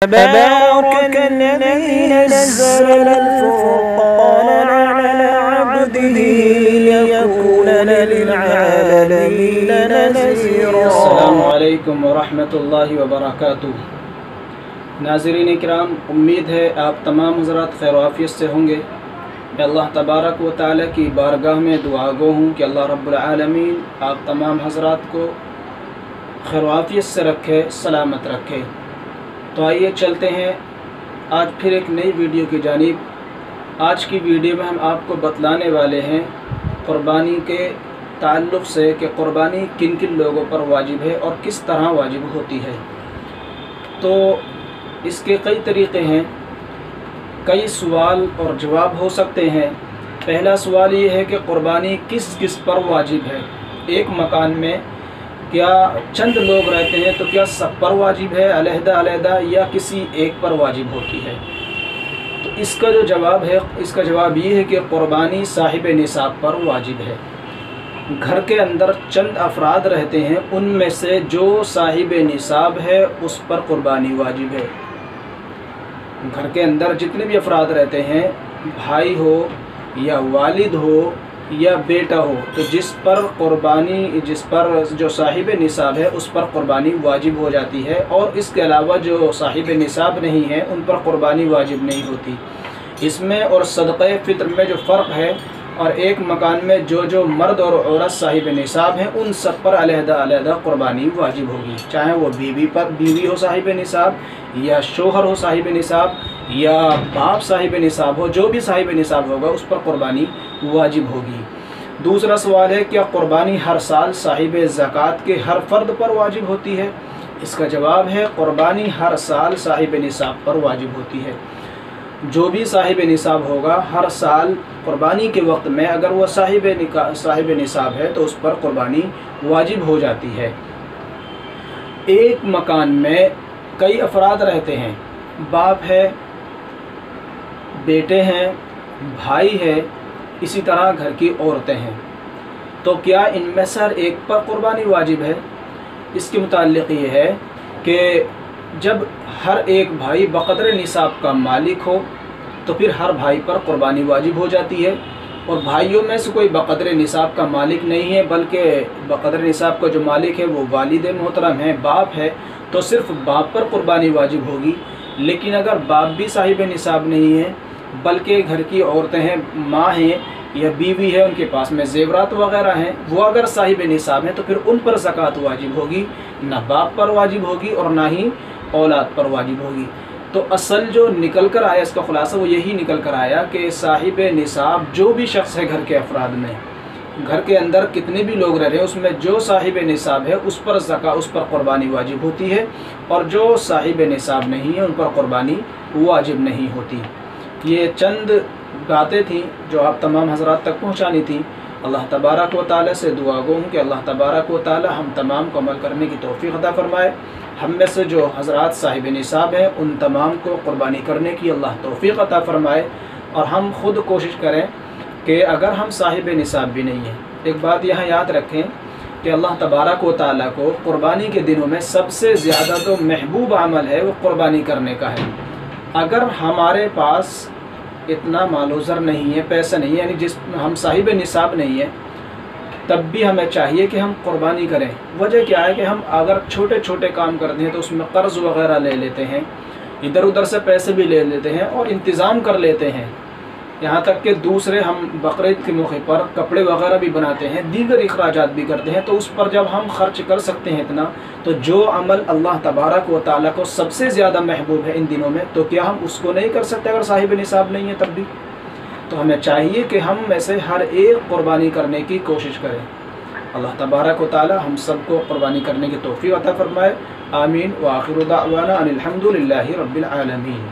تبارك الذي نزل الفرقان على عبده ليكون للعالمين نذيرا۔ السلام علیکم ورحمۃ اللہ وبرکاتہ۔ ناظرین کرام، امید ہے آپ تمام حضرات خیر و عافیت سے ہوں گے۔ میں اللہ تبارک و تعالیٰ کی بارگاہ میں دعا گو ہوں کہ اللہ رب العالمین آپ تمام حضرات کو خیر و عافیت سے رکھے، سلامت رکھے۔ تو آئیے چلتے ہیں آج پھر ایک نئی ویڈیو کی جانب۔ آج کی ویڈیو میں ہم آپ کو بتلانے والے ہیں قربانی کے تعلق سے کہ قربانی کن کن لوگوں پر واجب ہے اور کس طرح واجب ہوتی ہے۔ تو اس کے کئی طریقے ہیں، کئی سوال اور جواب ہو سکتے ہیں۔ پہلا سوال یہ ہے کہ قربانی کس کس پر واجب ہے۔ ایک مکان میں کیا چند لوگ رہتے ہیں تو کیا سب پر واجب ہے علیحدہ علیحدہ، یا کسی ایک پر واجب ہوتی ہے؟ تو اس کا جو جواب ہے، اس کا جواب یہ ہے کہ قربانی صاحب نصاب پر واجب ہے۔ گھر کے اندر چند افراد رہتے ہیں، ان میں سے جو صاحب نصاب ہے اس پر قربانی واجب ہے۔ گھر کے اندر جتنے بھی افراد رہتے ہیں، بھائی ہو یا والد ہو یا بیٹا ہو، تو جس پر جو صاحب نصاب ہے اس پر قربانی واجب ہو جاتی ہے، اور اس کے علاوہ جو صاحب نصاب نہیں ہے ان پر قربانی واجب نہیں ہوتی۔ اس میں اور صدقہ فطر میں جو فرق ہے، اور ایک مکان میں جو مرد اور عورت صاحب نصاب ہیں ان سب پر علیحدہ علیحدہ قربانی واجب ہوگی، چاہے وہ بیوی ہو صاحب نصاب، یا شوہر ہو صاحب نصاب، یا باپ صاحب نصاب ہو، جو بھی صاحب نصاب ہوگا اس پر قربانی واجب ہوگی۔ دوسرا سوال ہے، کیا قربانی ہر سال صاحب زکوٰۃ کے ہر فرد پر واجب ہوتی ہے؟ اس کا جواب ہے، قربانی ہر سال صاحب نصاب پر واجب ہوتی ہے۔ جو بھی صاحب نصاب ہوگا ہر سال قربانی کے وقت میں اگر وہ صاحب نصاب ہے تو اس پر قربانی واجب ہو جاتی ہے۔ ایک مکان میں کئی افراد رہتے ہیں، باپ ہے، بیٹے ہیں، بھائی ہے، اسی طرح گھر کی عورتیں ہیں، تو کیا ان میں سے ہر ایک پر قربانی واجب ہے؟ اس کے متعلق یہ ہے کہ جب ہر ایک بھائی بقدر نصاب کا مالک ہو تو پھر ہر بھائی پر قربانی واجب ہو جاتی ہے، اور بھائیوں میں سے کوئی بقدر نصاب کا مالک نہیں ہے، بلکہ بقدر نصاب کا جو مالک ہے وہ والد محترم ہے، باپ ہے، تو صرف باپ پر قربانی واجب ہوگی۔ لیکن اگر باپ بھی صاحب نصاب نہیں ہے بلکہ گھر کی عورتیں ہیں، ماں ہیں یا بیوی ہے، ان کے پاس میں زیورات وغیرہ ہیں، وہ اگر صاحب نصاب ہیں تو پھر ان پر زکوٰۃ واجب ہوگی، نہ باپ پر واجب ہوگی اور نہ ہی اولاد پر واجب ہوگی۔ تو اصل جو نکل کر آیا، اس کا خلاصہ وہ یہی نکل کر آیا کہ صاحب نصاب جو بھی شخص ہے گھر کے افراد میں، گھر کے اندر کتنے بھی لوگ رہ رہے ہیں، اس میں جو صاحب نصاب ہے اس پر قربانی واجب ہوتی ہے، اور جو صاحب نصاب نہیں ہے ان پر قربانی واجب نہیں ہوتی۔ یہ چند باتیں تھیں جو آپ تمام حضرات تک پہنچانی تھیں۔ اللہ تبارک و تعالیٰ سے دعا گو ہوں کہ اللہ تبارک و تعالیٰ ہم تمام کو عمل کرنے کی توفیق عطا فرمائے۔ ہم میں سے جو حضرات صاحب نصاب ہیں ان تمام کو قربانی کرنے کی اللہ توفیق عطا فرمائے، اور ہم خود کوشش کریں کہ اگر ہم صاحب نصاب بھی نہیں ہیں، ایک بات یہاں یاد رکھیں کہ اللہ تبارک و تعالیٰ کو قربانی کے دنوں میں سب سے زیادہ جو محبوب عمل ہے وہ قربانی کرنے کا ہے۔ اگر ہمارے پاس اتنا مال و زر نہیں ہے، پیسہ نہیں ہے، یعنی ہم صاحب نصاب نہیں ہے، تب بھی ہمیں چاہیے کہ ہم قربانی کریں۔ وجہ کیا ہے کہ ہم اگر چھوٹے چھوٹے کام کرتے ہیں تو اس میں قرض وغیرہ لے لیتے ہیں، ادھر ادھر سے پیسے بھی لے لیتے ہیں اور انتظام کر لیتے ہیں، یہاں تک کہ دوسرے ہم بقرعید کے موقع پر کپڑے وغیرہ بھی بناتے ہیں، دیگر اخراجات بھی کرتے ہیں، تو اس پر جب ہم خرچ کر سکتے ہیں اتنا، تو جو عمل اللہ تبارک و تعالیٰ کو سب سے زیادہ محبوب ہے ان دنوں میں، تو کیا ہم اس کو نہیں کر سکتے اگر صاحب نصاب نہیں ہے تب بھی؟ تو ہمیں چاہیے کہ ہم میں سے ہر ایک قربانی کرنے کی کوشش کریں۔ اللہ تبارک و تعالیٰ ہم سب کو قربانی کرنے کی توفیق عطا فرمائے۔ آمین۔ وآخر دعوانا ان الحمد للہ رب العالمین۔